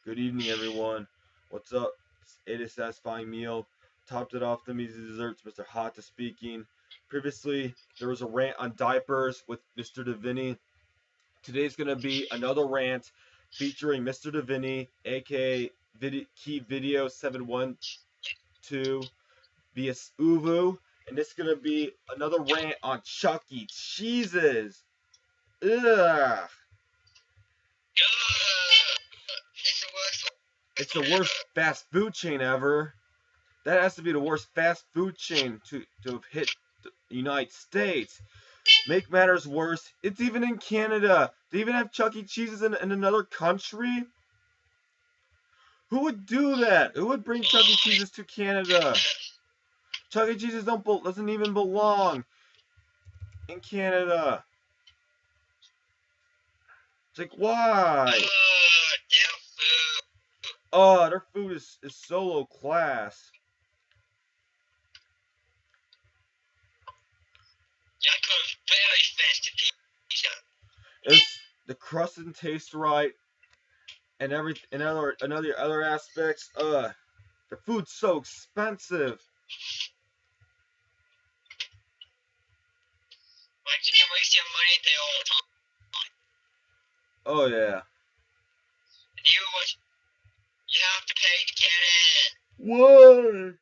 Good evening, everyone. What's up? Ate a satisfying meal. Topped it off the easy desserts. Mr. Hata speaking. Previously, there was a rant on diapers with Mr. Devinny. Today's gonna be another rant featuring Mr. Devinny, aka Key Video 712 via Uvu, and this is gonna be another rant on Chuck E. Cheese's. Ugh. It's the worst fast food chain ever. That has to be the worst fast food chain to have hit the United States. Make matters worse, it's even in Canada. They even have Chuck E. Cheese's in another country? Who would do that? Who would bring Chuck E. Cheese's to Canada? Chuck E. Cheese's doesn't even belong in Canada. It's like, why? Oh, their food is so low class. The crust doesn't taste right, and other aspects. The food's so expensive. Oh yeah. You have to pay to get in. What?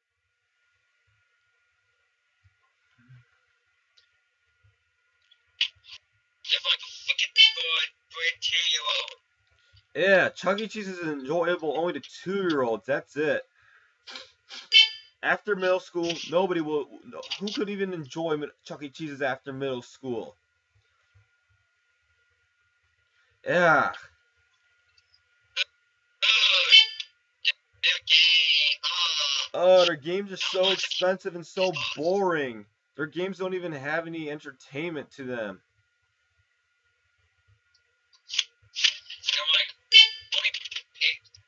They're like a fucking boy for a 2-year-old. Yeah, Chuck E. Cheese is enjoyable only to 2-year-olds. That's it. After middle school, nobody will. Who could even enjoy Chuck E. Cheese's after middle school? Yeah. Oh, their games are so expensive and so boring. Their games don't even have any entertainment to them.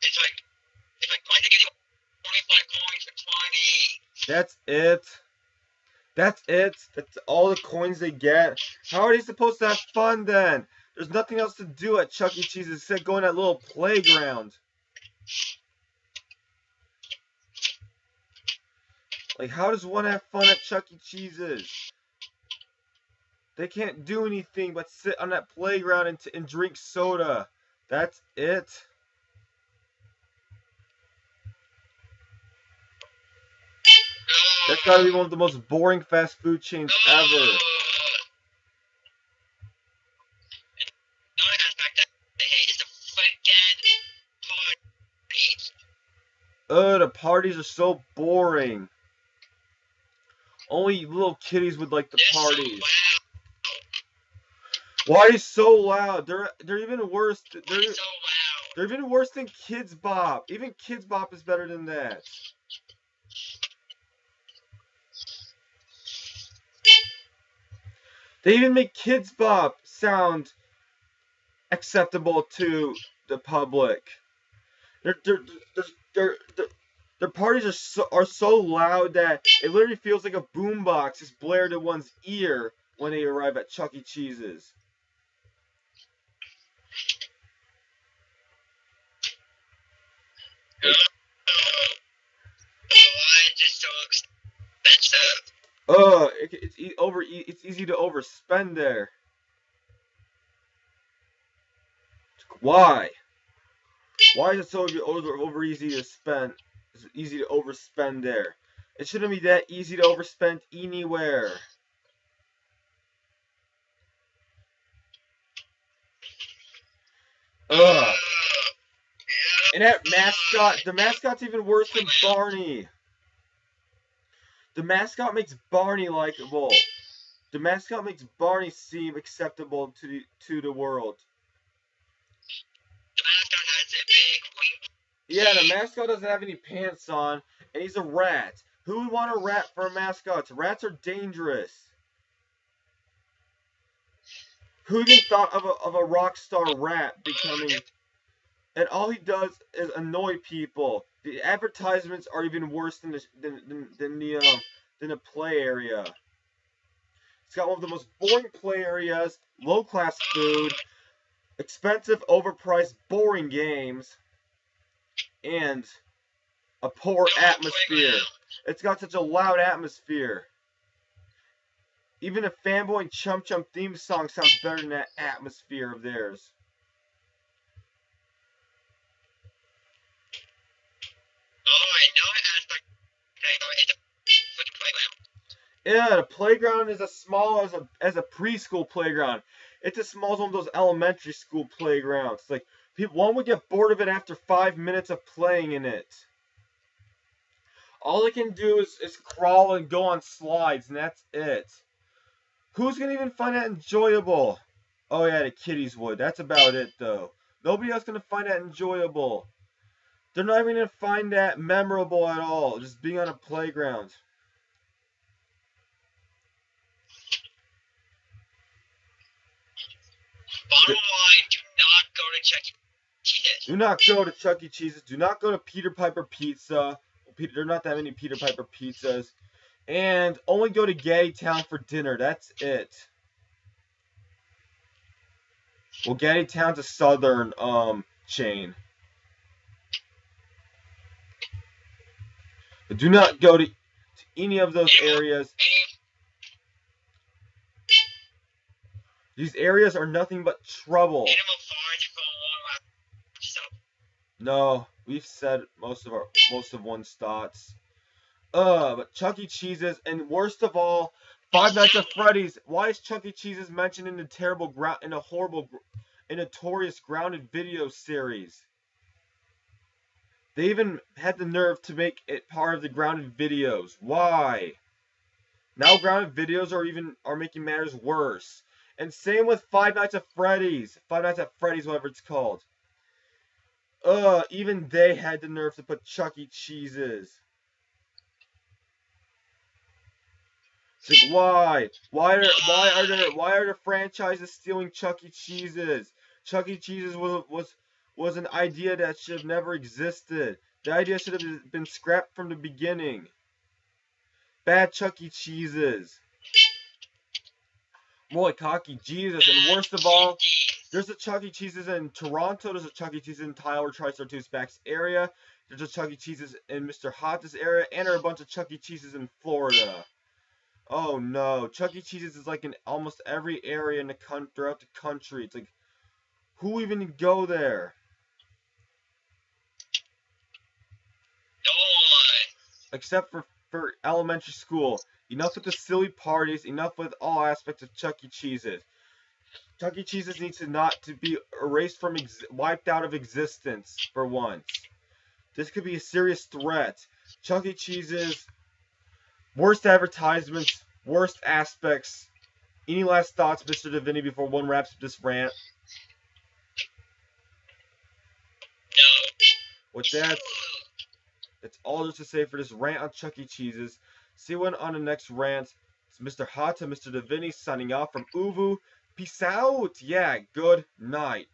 It's like trying to get you 25 coins for 20. That's it. That's it. That's all the coins they get. How are they supposed to have fun then? There's nothing else to do at Chuck E. Cheese except going to that little playground. Like, how does one have fun at Chuck E. Cheese's? They can't do anything but sit on that playground and drink soda. That's it. That's gotta be one of the most boring fast food chains ever. The parties are so boring. Only little kiddies would like the parties. Why are they so loud? They're even worse. They're even worse than Kids Bop. Even Kids Bop is better than that. They even make Kids Bop sound acceptable to the public. Their parties are so loud that it literally feels like a boombox is blared in one's ear when they arrive at Chuck E. Cheese's. It's easy to overspend there. Why? Why is it so over easy to spend? It's easy to overspend there. It shouldn't be that easy to overspend anywhere. Ugh. And that mascot, the mascot's even worse than Barney. The mascot makes Barney likable. The mascot makes Barney seem acceptable to the world. The mascot has a big wing. Yeah, the mascot doesn't have any pants on, and he's a rat. Who would want a rat for a mascot? Rats are dangerous. Who even thought of a rock star rat becoming? And all he does is annoy people. The advertisements are even worse than the play area. It's got one of the most boring play areas, low-class food, expensive, overpriced, boring games. and a poor atmosphere. It's got such a loud atmosphere. Even a Fanboy Chum Chum theme song sounds better than that atmosphere of theirs. Oh, I know it has like it's a playground. Yeah, the playground is as small as a preschool playground. It's as small as one of those elementary school playgrounds. Like one would get bored of it after 5 minutes of playing in it. All they can do is crawl and go on slides, and that's it. Who's gonna even find that enjoyable? Oh yeah, the kiddies would. That's about it though. Nobody else gonna find that enjoyable. They're not even gonna find that memorable at all. Just being on a playground. Bottom line, do not go to Chuck E. Cheese. Do not go to Chuck E. Cheese's. Do not go to Peter Piper Pizza. There are not that many Peter Piper pizzas. And only go to Gaddy Town for dinner. That's it. Well, Gaddy Town's a southern chain. But do not go to any of those areas. These areas are nothing but trouble. No, we've said most of one's thoughts. But Chuck E. Cheese's, and worst of all, Five Nights at Freddy's. Why is Chuck E. Cheese's mentioned in the notorious grounded video series? They even had the nerve to make it part of the grounded videos. Why? Now grounded videos are making matters worse. And same with Five Nights at Freddy's. Five Nights at Freddy's, whatever it's called. Even they had the nerve to put Chuck E. Cheese's. It's like, why? Why are the franchises stealing Chuck E. Cheese's? Chuck E. Cheese's was an idea that should have never existed. The idea should have been scrapped from the beginning. Bad Chuck E. Cheese's. More like Hockey Jesus, and worst of all, there's a Chuck E. Cheese's in Toronto, there's a Chuck E. Cheese's in Tyler TriStar 2 Specs area, there's a Chuck E. Cheese's in Mr. Hot's area, and there are a bunch of Chuck E. Cheese's in Florida. Oh no, Chuck E. Cheese's is like in almost every area in throughout the country. It's like, who even go there? No one. Except for elementary school. Enough with the silly parties. Enough with all aspects of Chuck E. Cheese's. Chuck E. Cheese's needs to be erased from wiped out of existence for once. This could be a serious threat. Chuck E. Cheese's worst advertisements, worst aspects. Any last thoughts, Mr. Devinny, before one wraps up this rant? No. With that, that's all there's to say for this rant on Chuck E. Cheese's. See you on the next rant. It's Mr. Hot and Mr. Devinny signing off from Uvu. Peace out. Yeah, good night.